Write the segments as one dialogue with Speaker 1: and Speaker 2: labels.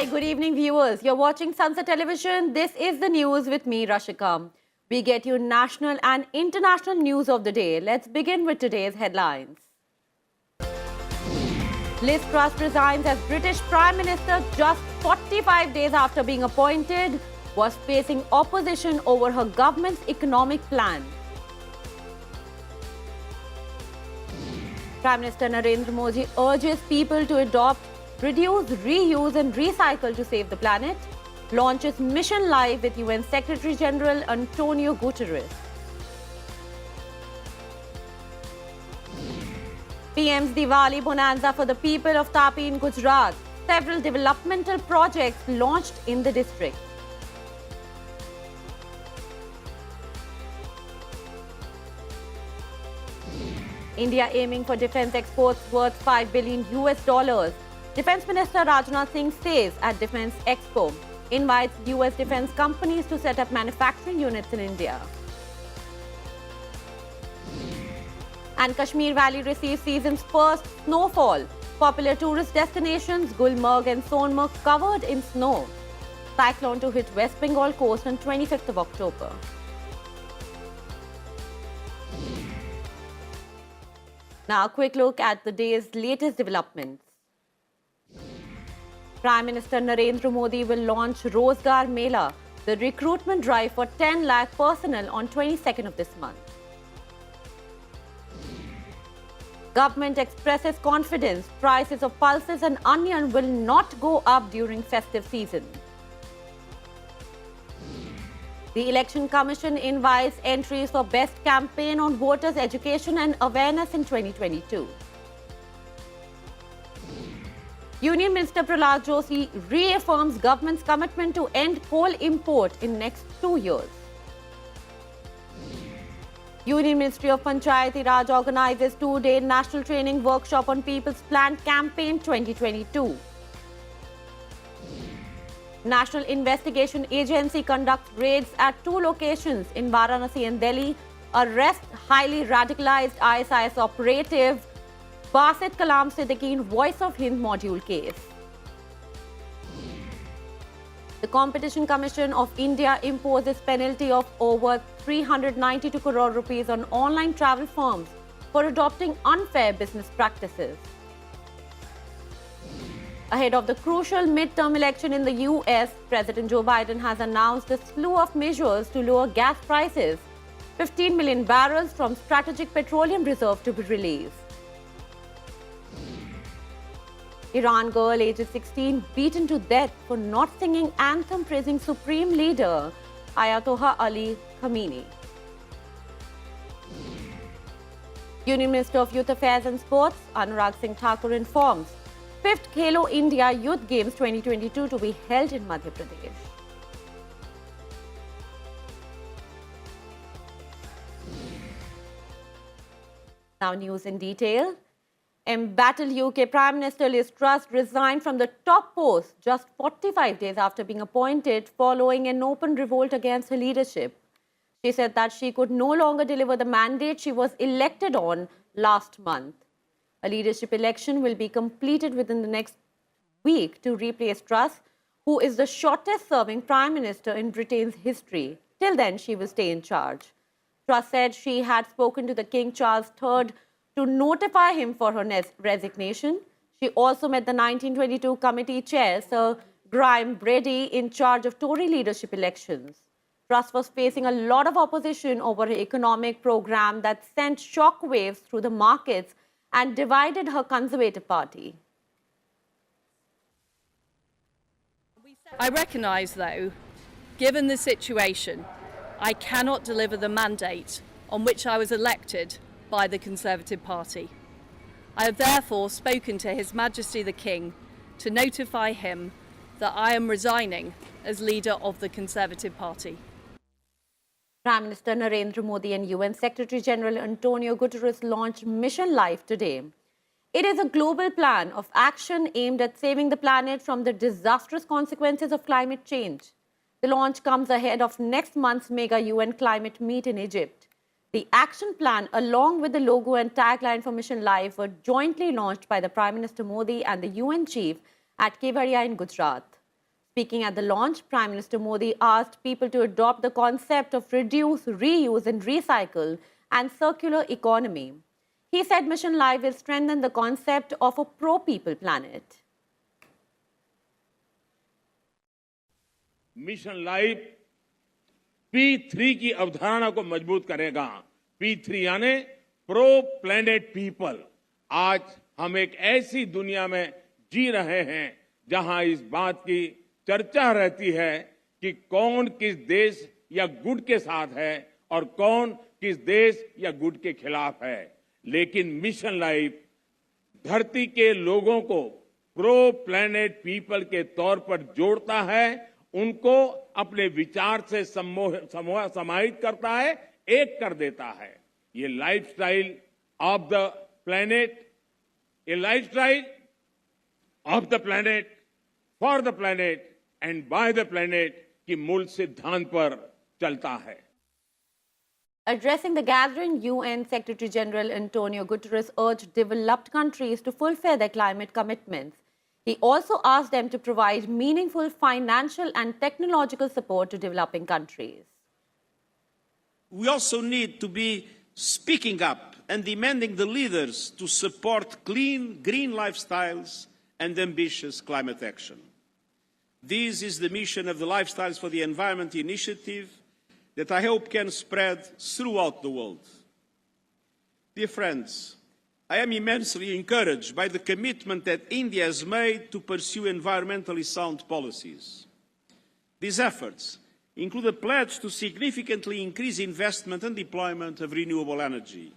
Speaker 1: Hi, good evening, viewers. You're watching Sansad Television. This is the news with me, Rashika. We get you national and international news of the day. Let's begin with today's headlines. Liz Truss resigns as British Prime Minister just 45 days after being appointed, was facing opposition over her government's economic plan. Prime Minister Narendra Modi urges people to adopt, reduce, reuse and recycle to save the planet. Launches Mission Live with UN Secretary General Antonio Guterres. PM's Diwali Bonanza for the people of Tapi in Gujarat. Several developmental projects launched in the district. India aiming for defense exports worth $5 billion US. Defense Minister Rajnath Singh says at Defense Expo, invites US defense companies to set up manufacturing units in India. And Kashmir Valley receives season's first snowfall. Popular tourist destinations Gulmarg and Sonmarg covered in snow. Cyclone to hit West Bengal coast on 25th of October. Now, a quick look at the day's latest developments. Prime Minister Narendra Modi will launch Rozgar Mela, the recruitment drive for 10 lakh personnel on 22nd of this month. Government expresses confidence prices of pulses and onion will not go up during festive season. The Election Commission invites entries for Best Campaign on Voters' Education and Awareness in 2022. Union Minister Prahlad Joshi reaffirms government's commitment to end coal import in next 2 years. Union Ministry of Panchayati Raj organizes 2-day national training workshop on People's Plan Campaign 2022. National Investigation Agency conducts raids at 2 locations in Varanasi and Delhi, arrest highly radicalized ISIS operative Basit Kalam Siddiqui in Voice of Hind module case. The Competition Commission of India imposes penalty of over 392 crore rupees on online travel firms for adopting unfair business practices. Ahead of the crucial midterm election in the US, President Joe Biden has announced a slew of measures to lower gas prices. 15 million barrels from strategic petroleum reserve to be released. Iran girl aged 16 beaten to death for not singing anthem praising Supreme Leader Ayatollah Ali Khamenei. Union Minister of Youth Affairs and Sports Anurag Singh Thakur informs 5th Khelo India Youth Games 2022 to be held in Madhya Pradesh. Now news in detail. Embattled UK Prime Minister Liz Truss resigned from the top post just 45 days after being appointed following an open revolt against her leadership. She said that she could no longer deliver the mandate she was elected on last month. A leadership election will be completed within the next week to replace Truss, who is the shortest-serving Prime Minister in Britain's history. Till then, she will stay in charge. Truss said she had spoken to the King Charles III to notify him for her resignation. She also met the 1922 committee chair, Sir Graham Brady, in charge of Tory leadership elections. Truss was facing a lot of opposition over her economic program that sent shockwaves through the markets and divided her Conservative Party.
Speaker 2: I recognise, though, given the situation, I cannot deliver the mandate on which I was elected by the Conservative Party. I have therefore spoken to His Majesty the King to notify him that I am resigning as leader of the Conservative Party.
Speaker 1: Prime Minister Narendra Modi and UN Secretary General Antonio Guterres launched Mission Life today. It is a global plan of action aimed at saving the planet from the disastrous consequences of climate change. The launch comes ahead of next month's mega UN climate meet in Egypt. The action plan, along with the logo and tagline for Mission Life, were jointly launched by the Prime Minister Modi and the UN chief at Kevadia in Gujarat. Speaking at the launch, Prime Minister Modi asked people to adopt the concept of reduce, reuse and recycle and circular economy. He said Mission Life will strengthen the concept of a pro-people planet.
Speaker 3: Mission life P3 की अवधारणा को मजबूत करेगा। P3 यानी pro planet people. आज हम एक ऐसी दुनिया में जी रहे हैं जहां इस बात की चर्चा रहती है कि कौन किस देश या गुट के साथ है और कौन किस देश या गुट के खिलाफ है। लेकिन मिशन लाइफ धरती के लोगों को प्रो प्लेनेट पीपल के तौर पर जोड़ता है, उनको अपने विचार से समाहित करता है, एक कर देता है। ये लाइफस्टाइल ऑफ द प्लेनेट, ये lifestyle of the planet, for the planet and by the planet की मूल सिद्धांत पर चलता है।
Speaker 1: Addressing the gathering, UN Secretary General Antonio Guterres urged developed countries to fulfill their climate commitments. He also asked them to provide meaningful financial and technological support to developing countries.
Speaker 4: We also need to be speaking up and demanding the leaders to support clean, green lifestyles and ambitious climate action. This is the mission of the Lifestyles for the Environment initiative that I hope can spread throughout the world. Dear friends, I am immensely encouraged by the commitment that India has made to pursue environmentally sound policies. These efforts include a pledge to significantly increase investment and deployment of renewable energy,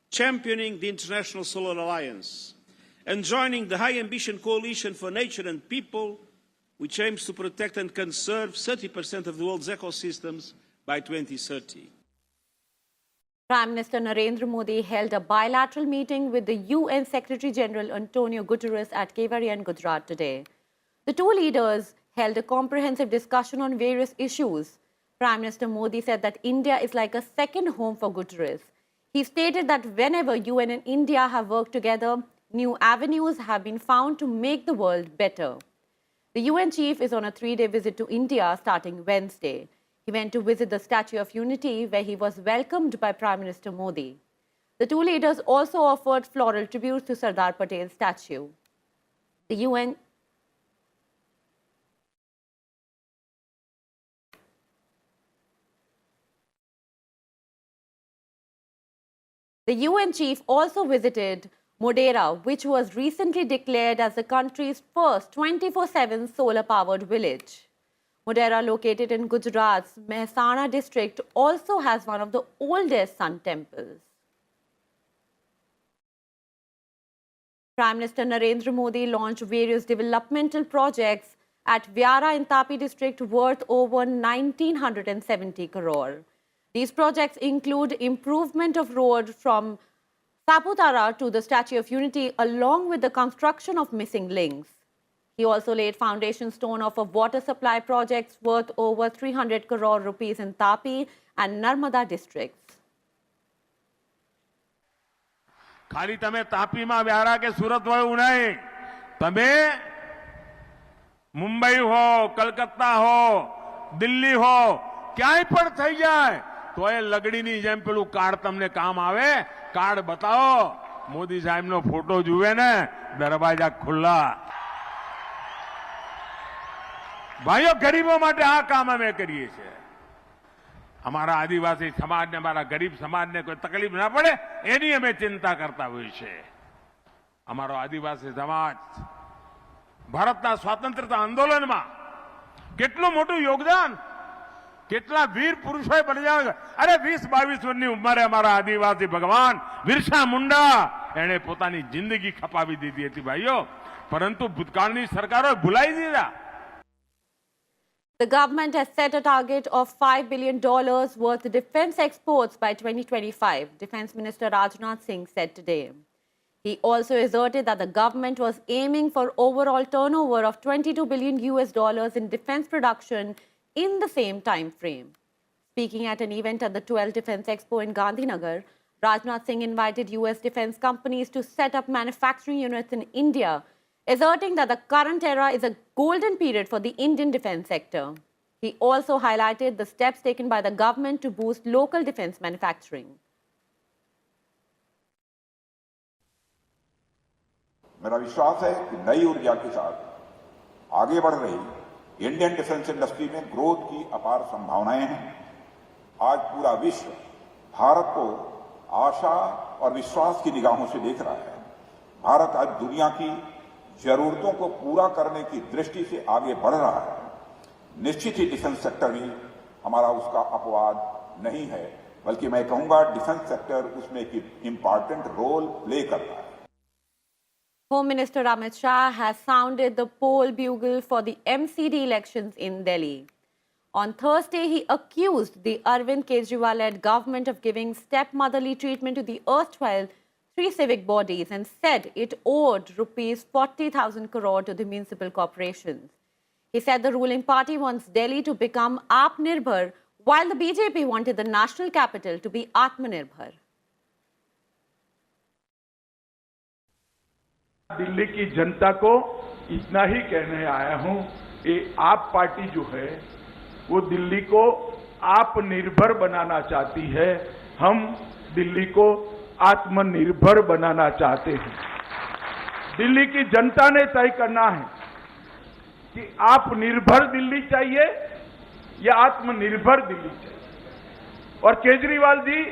Speaker 4: championing the International Solar Alliance, and joining the High Ambition Coalition for Nature and People, which aims to protect and conserve 30% of the world's ecosystems by 2030.
Speaker 1: Prime Minister Narendra Modi held a bilateral meeting with the UN Secretary General Antonio Guterres at Kevadia, Gujarat today. The two leaders held a comprehensive discussion on various issues. Prime Minister Modi said that India is like a second home for Guterres. He stated that whenever UN and India have worked together, new avenues have been found to make the world better. The UN chief is on a 3-day visit to India starting Wednesday. He went to visit the Statue of Unity, where he was welcomed by Prime Minister Modi. The two leaders also offered floral tributes to Sardar Patel's statue. The UN chief also visited Modera, which was recently declared as the country's first 24/7 solar-powered village. Modera, located in Gujarat's Mehsana district, also has one of the oldest sun temples. Prime Minister Narendra Modi launched various developmental projects at Vyara in Tapi district worth over 1,970 crore. These projects include improvement of road from Saputara to the Statue of Unity, along with the construction of missing links. He also laid foundation stone of a water supply projects worth over 300 crore rupees in Tapi and Narmada districts.
Speaker 3: ખાલી તમે તાપીમાં વ્યારા કે સુરત હોય નહીં, તમે મુંબઈ હો, કલકત્તા હો, દિલ્હી હો, ક્યાંય પણ થઈ જાય તો એ લગડીની જેમ પેલું કાર્ડ તમને કામ આવે, કાર્ડ બતાવો, મોદી સાહેબનો ફોટો જુએ ને, દરવાજા ખુલ્લા. ભાઈઓ, ગરીબો માટે આ કામ અમે કરીએ છીએ. અમારા આદિવાસી સમાજને, અમારા ગરીબ સમાજને કોઈ તકલીફ ના પડે એની અમે ચિંતા કરતા હોઈએ છીએ. અમારો આદિવાસી સમાજ ભારતના સ્વાતંત્ર્યતા આંદોલનમાં કેટલું મોટું યોગદાન, કેટલા વીર પુરુષોએ બલિદાન. અરે 20-22 વર્ષની ઉંમરે અમારા આદિવાસી ભગવાન બિરસા મુંડા એણે પોતાની જિંદગી ખપાવી દીધી હતી ભાઈઓ, પરંતુ ભૂતકાળની સરકારોએ ભૂલાઈ દીધા.
Speaker 1: The government has set a target of $5 billion worth defense exports by 2025, Defense Minister Rajnath Singh said today. He also asserted that the government was aiming for overall turnover of $22 billion in defense production in the same time frame. Speaking at an event at the 12th Defense Expo in Gandhinagar, Rajnath Singh invited US defense companies to set up manufacturing units in India asserting that the current era is a golden period for the Indian defense sector. He also highlighted the steps taken by the government to boost local defense manufacturing.
Speaker 5: मेरा विश्वास है कि नई ऊर्जा के साथ आगे बढ़ रही इंडियन डिफेंस इंडस्ट्री में ग्रोथ की अपार संभावनाएं हैं। आज पूरा विश्व भारत को आशा और विश्वास की निगाहों से देख रहा है। भारत आज दुनिया की जरूरतों को पूरा करने की दृष्टि से आगे बढ़ रहा है। निश्चित ही डिफेंस सेक्टर भी हमारा उसका अपवाद नहीं है, बल्कि मैं कहूंगा डिफेंस सेक्टर उसमें एक इम्पॉर्टेंट रोल प्ले कर रहा है।
Speaker 1: Home Minister Amit Shah has sounded the poll bugle for the MCD elections in Delhi. On Thursday, he accused the Arvind Kejriwal-led government of giving stepmotherly treatment to the erstwhile three civic bodies and said it owed rupees 40,000 crore to the municipal corporations. He said the ruling party wants Delhi to become Aatmanirbhar, while the BJP wanted the national capital to be Atmanirbhar.
Speaker 6: Delhi की जनता को इतना ही कहने आया हूं कि आप party जो है वो दिल्ली को आत्मनिर्भर बनाना चाहती है। हम दिल्ली को आत्मनिर्भर बनाना चाहते हैं। दिल्ली की जनता ने तय करना है कि आप निर्भर दिल्ली चाहिए या आत्मनिर्भर दिल्ली चाहिए। और केजरीवाल जी,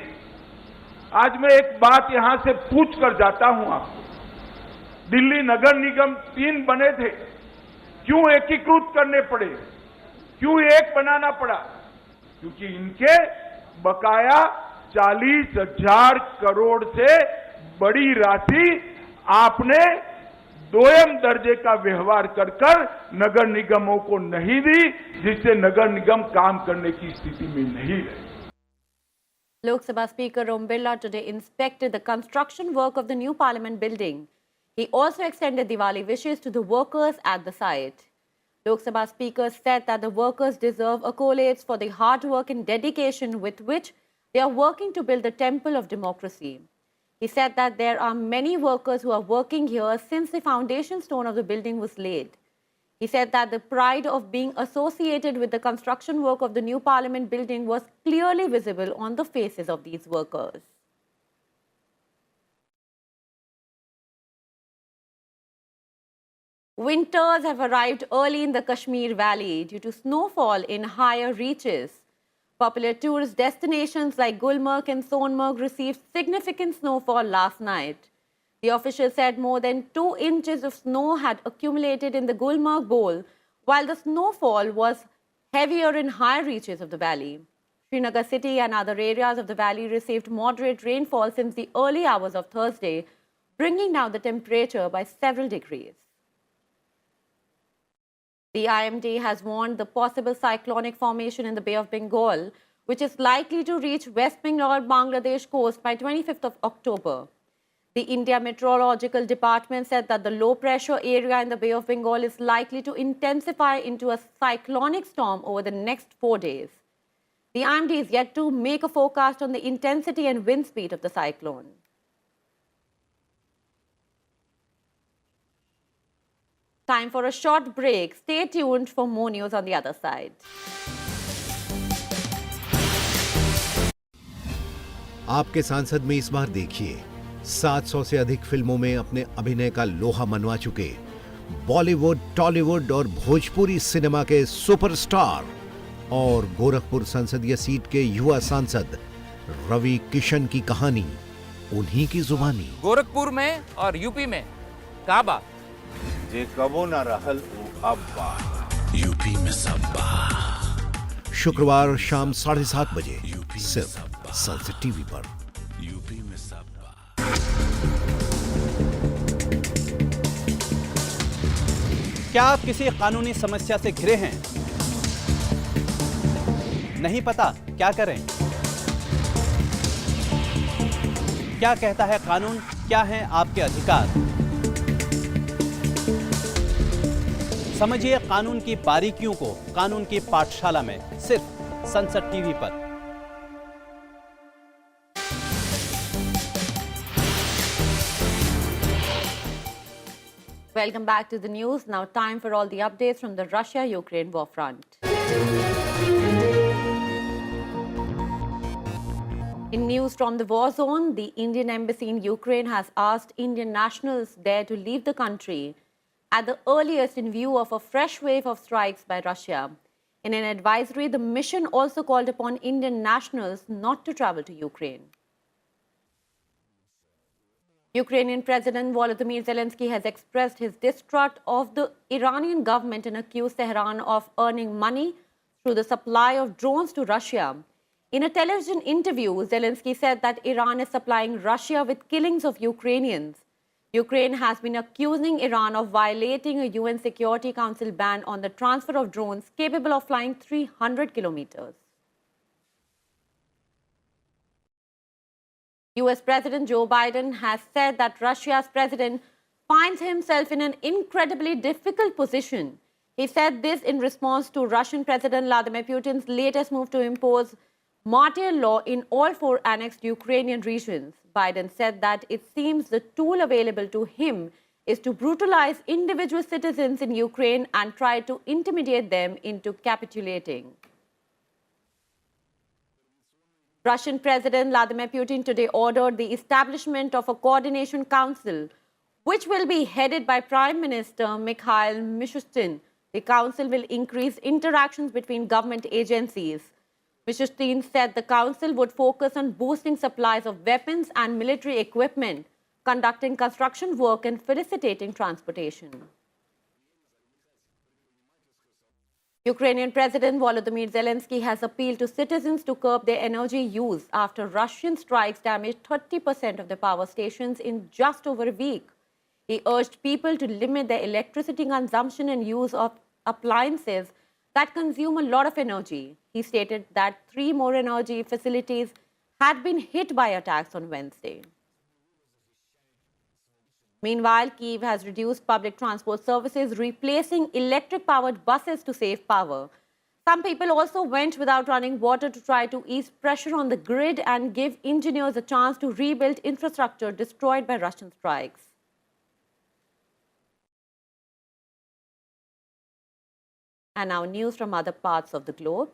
Speaker 6: आज मैं एक बात यहां से पूछ कर जाता हूं आपको, दिल्ली नगर निगम 3 बने थे, क्यों एकीकृत करने पड़े, क्यों एक बनाना पड़ा? क्योंकि इनके बकाया 40,000 करोड़ से बड़ी राशि आपने दोयम दर्जे का व्यवहार कर नगर निगमों को नहीं दी, जिससे नगर निगम काम करने की स्थिति में नहीं रहे।
Speaker 1: Lok Sabha Speaker Om Birla today inspected the construction work of the new parliament building. He also extended Diwali wishes to the workers at the site. Lok Sabha Speaker said that the workers deserve accolades for the hard work and dedication with which they are working to build the temple of democracy. He said that there are many workers who are working here since the foundation stone of the building was laid. He said that the pride of being associated with the construction work of the new parliament building was clearly visible on the faces of these workers. Winters have arrived early in the Kashmir Valley due to snowfall in higher reaches. Popular tourist destinations like Gulmarg and Sonmarg received significant snowfall last night. The officials said more than 2 inches of snow had accumulated in the Gulmarg Bowl, while the snowfall was heavier in higher reaches of the valley. Srinagar city and other areas of the valley received moderate rainfall since the early hours of Thursday, bringing down the temperature by several degrees. The IMD has warned the possible cyclonic formation in the Bay of Bengal, which is likely to reach West Bengal, Bangladesh coast by 25th of October. The India Meteorological Department said that the low-pressure area in the Bay of Bengal is likely to intensify into a cyclonic storm over the next 4 days. The IMD is yet to make a forecast on the intensity and wind speed of the cyclone. Time for a short break. Stay tuned for more news on the other side.
Speaker 7: आपके सांसद में इस बार देखिए 700 से अधिक फिल्मों में अपने अभिनय का लोहा मनवा चुके बॉलीवुड, टॉलीवुड और भोजपुरी सिनेमा के सुपरस्टार और गोरखपुर संसदीय सीट के युवा सांसद रवि किशन की कहानी उन्हीं की जुबानी।
Speaker 8: गोरखपुर में और यूपी में का बात
Speaker 9: जे कबो न रहल अब बात
Speaker 10: यूपी में सब बात।
Speaker 7: शुक्रवार शाम 7:30 बजे सिर्फ संसद टीवी पर।
Speaker 10: यूपी में सब बात।
Speaker 11: क्या आप किसी कानूनी समस्या से घिरे हैं? नहीं पता क्या करें? क्या कहता है कानून? क्या हैं आपके अधिकार? समझिए कानून की बारीकियों को कानून की पाठशाला में सिर्फ संसद टीवी पर।
Speaker 1: Welcome back to the news. Now time for all the updates from the Russia-Ukraine war front. In news from the war zone, the Indian embassy in Ukraine has asked Indian nationals there to leave the country at the earliest in view of a fresh wave of strikes by Russia. In an advisory, the mission also called upon Indian nationals not to travel to Ukraine. Ukrainian President Volodymyr Zelensky has expressed his distrust of the Iranian government and accused Tehran of earning money through the supply of drones to Russia. In a television interview, Zelensky said that Iran is supplying Russia with killings of Ukrainians. Ukraine has been accusing Iran of violating a UN Security Council ban on the transfer of drones capable of flying 300 kilometers. US President Joe Biden has said that Russia's president finds himself in an incredibly difficult position. He said this in response to Russian President Vladimir Putin's latest move to impose martial law in all 4 annexed Ukrainian regions. Biden said that it seems the tool available to him is to brutalize individual citizens in Ukraine and try to intimidate them into capitulating. Russian President Vladimir Putin today ordered the establishment of a coordination council, which will be headed by Prime Minister Mikhail Mishustin. The council will increase interactions between government agencies. Mishustin said the council would focus on boosting supplies of weapons and military equipment, conducting construction work and facilitating transportation. Ukrainian President Volodymyr Zelensky has appealed to citizens to curb their energy use after Russian strikes damaged 30% of the power stations in just over a week. He urged people to limit their electricity consumption and use of appliances that consume a lot of energy. He stated that 3 more energy facilities had been hit by attacks on Wednesday. Meanwhile, Kyiv has reduced public transport services, replacing electric-powered buses to save power. Some people also went without running water to try to ease pressure on the grid and give engineers a chance to rebuild infrastructure destroyed by Russian strikes. And now news from other parts of the globe.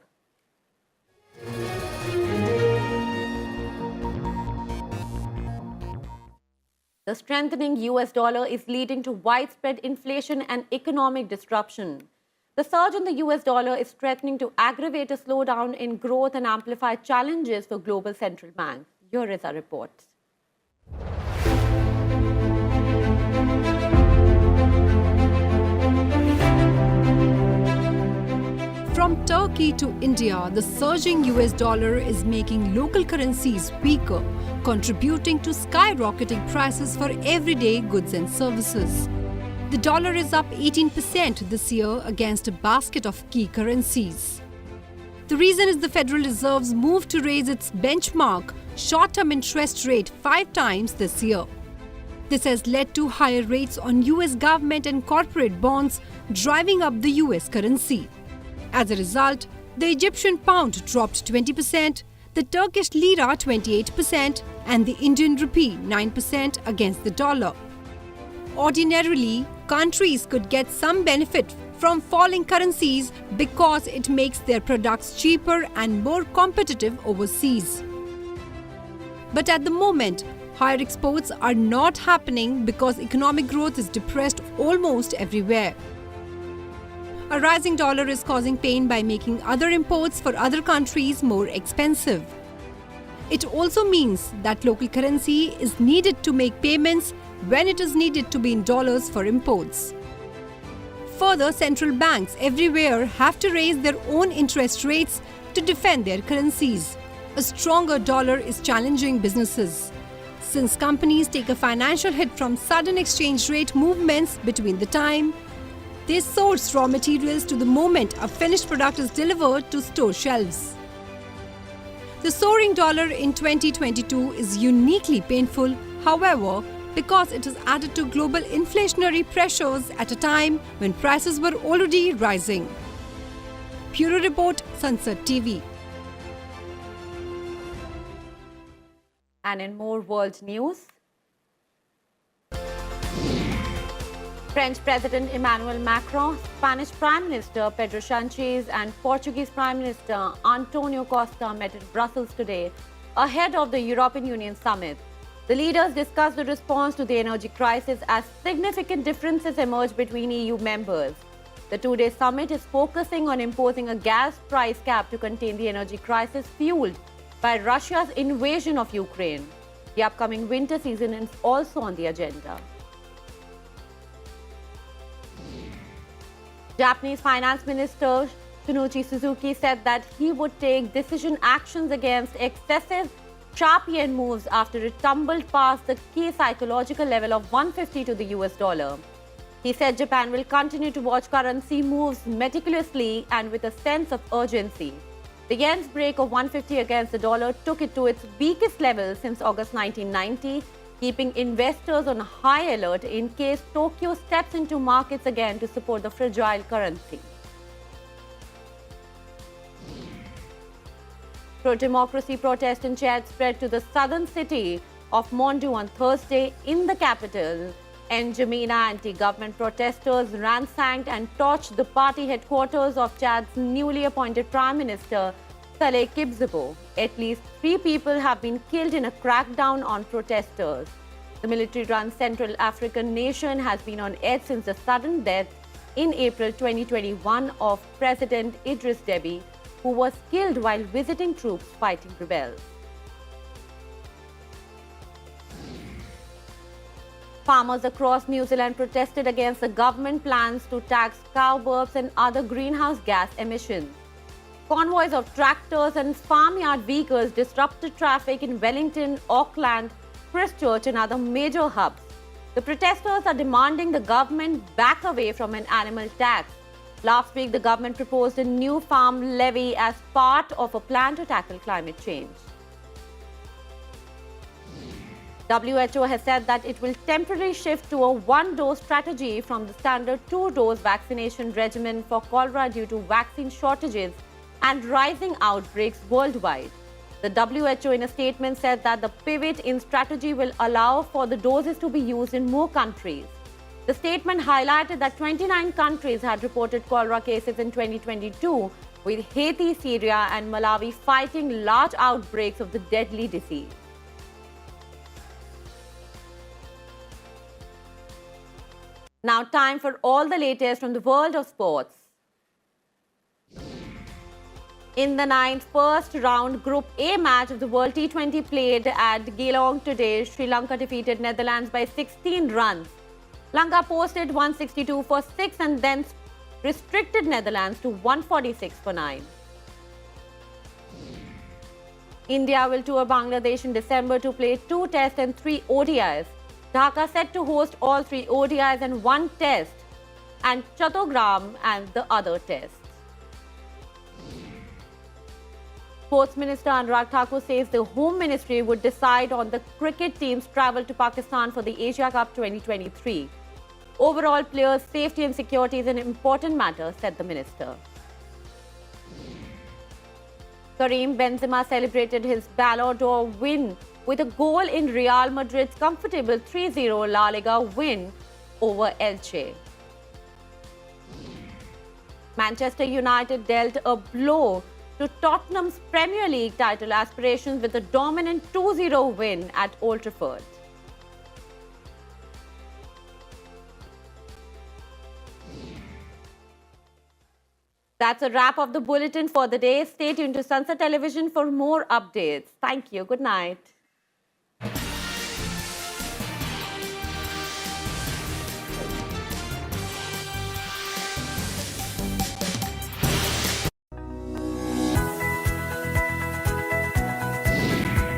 Speaker 1: The strengthening US dollar is leading to widespread inflation and economic disruption. The surge in the US dollar is threatening to aggravate a slowdown in growth and amplify challenges for global central banks. Here is our report.
Speaker 12: From Turkey to India, the surging US dollar is making local currencies weaker, contributing to skyrocketing prices for everyday goods and services. The dollar is up 18% this year against a basket of key currencies. The reason is the Federal Reserve's move to raise its benchmark short-term interest rate 5 times this year. This has led to higher rates on US government and corporate bonds, driving up the US currency. As a result, the Egyptian pound dropped 20%, the Turkish lira 28%, and the Indian rupee 9% against the dollar. Ordinarily, countries could get some benefit from falling currencies because it makes their products cheaper and more competitive overseas. But at the moment, higher exports are not happening because economic growth is depressed almost everywhere. A rising dollar is causing pain by making other imports for other countries more expensive. It also means that local currency is needed to make payments when it is needed to be in dollars for imports. Further, central banks everywhere have to raise their own interest rates to defend their currencies. A stronger dollar is challenging businesses, since companies take a financial hit from sudden exchange rate movements between the time they source raw materials to the moment a finished product is delivered to store shelves. The soaring dollar in 2022 is uniquely painful, however, because it has added to global inflationary pressures at a time when prices were already rising. Bureau Report, Sansad TV.
Speaker 1: And in more world news, French President Emmanuel Macron, Spanish Prime Minister Pedro Sanchez and Portuguese Prime Minister Antonio Costa met in Brussels today ahead of the European Union summit. The leaders discussed the response to the energy crisis as significant differences emerge between EU members. The two-day summit is focusing on imposing a gas price cap to contain the energy crisis fueled by Russia's invasion of Ukraine. The upcoming winter season is also on the agenda. Japanese Finance Minister Shinichi Suzuki said that he would take decision actions against excessive sharp yen moves after it tumbled past the key psychological level of 150 to the US dollar. He said Japan will continue to watch currency moves meticulously and with a sense of urgency. The yen's break of 150 against the dollar took it to its weakest level since August 1990, keeping investors on high alert in case Tokyo steps into markets again to support the fragile currency. Pro-democracy protest in Chad spread to the southern city of Mondu on Thursday. In the capital, N'Djamena anti-government protesters ransacked and torched the party headquarters of Chad's newly appointed Prime Minister, Saleh Kibzibo. At least 3 people have been killed in a crackdown on protesters. The military-run Central African nation has been on edge since the sudden death in April 2021 of President Idris Deby, who was killed while visiting troops fighting rebels. Farmers across New Zealand protested against the government plans to tax cowbirds and other greenhouse gas emissions. Convoys of tractors and farmyard vehicles disrupted traffic in Wellington, Auckland, Christchurch and other major hubs. The protesters are demanding the government back away from an animal tax. Last week, the government proposed a new farm levy as part of a plan to tackle climate change. WHO has said that it will temporarily shift to a one-dose strategy from the standard 2-dose vaccination regimen for cholera due to vaccine shortages and rising outbreaks worldwide. The WHO in a statement said that the pivot in strategy will allow for the doses to be used in more countries. The statement highlighted that 29 countries had reported cholera cases in 2022, with Haiti, Syria and Malawi fighting large outbreaks of the deadly disease. Now time for all the latest from the world of sports. In the ninth first round Group A match of the World T20 played at Geelong today, Sri Lanka defeated Netherlands by 16 runs. Lanka posted 162 for 6 and then restricted Netherlands to 146 for 9. India will tour Bangladesh in December to play 2 tests and 3 ODIs. Dhaka set to host all 3 ODIs and 1 test, and Chattogram and the other tests. Sports Minister Anurag Thakur says the Home Ministry would decide on the cricket team's travel to Pakistan for the Asia Cup 2023. Overall, players' safety and security is an important matter, said the minister. Karim Benzema celebrated his Ballon d'Or win with a goal in Real Madrid's comfortable 3-0 La Liga win over Elche. Manchester United dealt a blow to Tottenham's Premier League title aspirations with a dominant 2-0 win at Old Trafford. That's a wrap of the bulletin for the day. Stay tuned to Sansad Television for more updates. Thank you. Good night.